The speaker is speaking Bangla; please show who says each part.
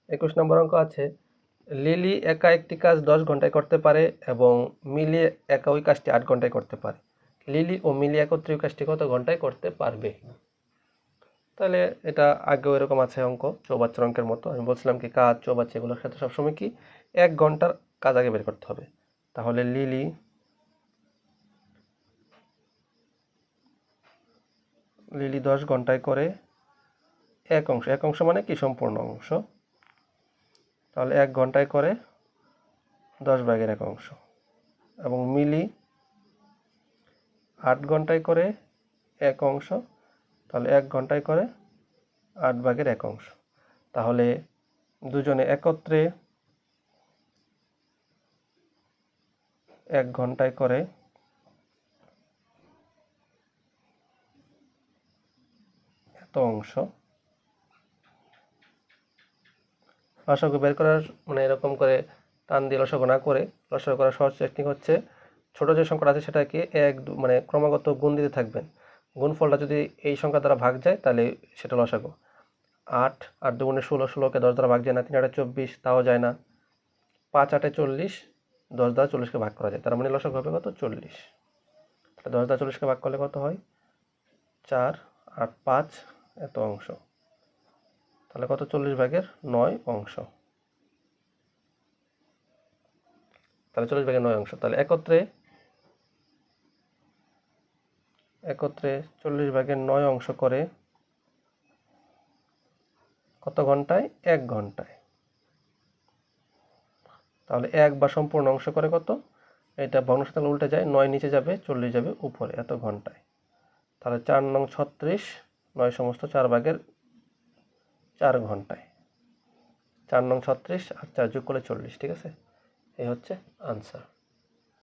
Speaker 1: 21 নম্বর অঙ্ক আছে, লিলি একা একটি কাজ 10 ঘন্টায় করতে পারে এবং মিলি একা ওই কাজটি 8 ঘন্টায় করতে পারে। লিলি ও মিলি একত্রে ওই কাজটি কত ঘন্টায় করতে পারবে? তাহলে এটা আগেও এরকম আছে অঙ্ক, চৌবাচ্চার অঙ্কের মতো। আমি বলছিলাম কি কাজ চৌবাচ্চা এগুলোর ক্ষেত্রে সবসময় কি 1 ঘন্টার কাজ আগে বের করতে হবে। তাহলে লিলি 10 ঘন্টায় করে এক অংশ মানে কি সম্পূর্ণ অংশ, তাহলে 1 ঘন্টায় করে 10/1 অংশ। এবং মিলি 8 ঘন্টায় করে 1 অংশ, তাহলে 1 ঘন্টায় করে 8/1 অংশ। তাহলে দুজনে একত্রে 1 ঘন্টায় করে এত অংশ। লসাগু বের করার মানে এরকম করে টান দিয়ে লসাগু না করে লসাগু করার সহজ টেকনিক হচ্ছে, ছোট যে সংখ্যাটা আছে সেটাকে মানে ক্রমাগত গুণ দিতে থাকবেন। গুণফলটা যদি এই সংখ্যা দ্বারা ভাগ যায় তাহলে সেটা লসাগু। 8 8 দুগুণে 16, 16কে 10 দ্বারা ভাগ যায় না, 3 8 24, তাও যায় না। 5 8 40, 10 দ্বারা 40কে ভাগ করা যায়, তার মানে লসাগু হবে কত? 40। 10 দ্বারা 40কে ভাগ করলে কত হয়? 4 আর 5 এত অংশ। তাহলে কত? 40/9 অংশ। তাহলে 40/9 অংশ। তাহলে একত্রে 40/9 অংশ করে কত ঘন্টায়? 1 ঘন্টায়। তাহলে 1 বা সম্পূর্ণ অংশ করে কত? এটা ভগ্নাংশ থাকলে উল্টে যায়, 9 নিচে যাবে, 40 যাবে উপরে, এত ঘন্টায়। তাহলে 4 নং 36, 9 সমস্ত 4/4 ঘন্টায়। 4 নং 36 আর 4 যোগ করলে 40, ঠিক আছে? এই হচ্ছে আনসার।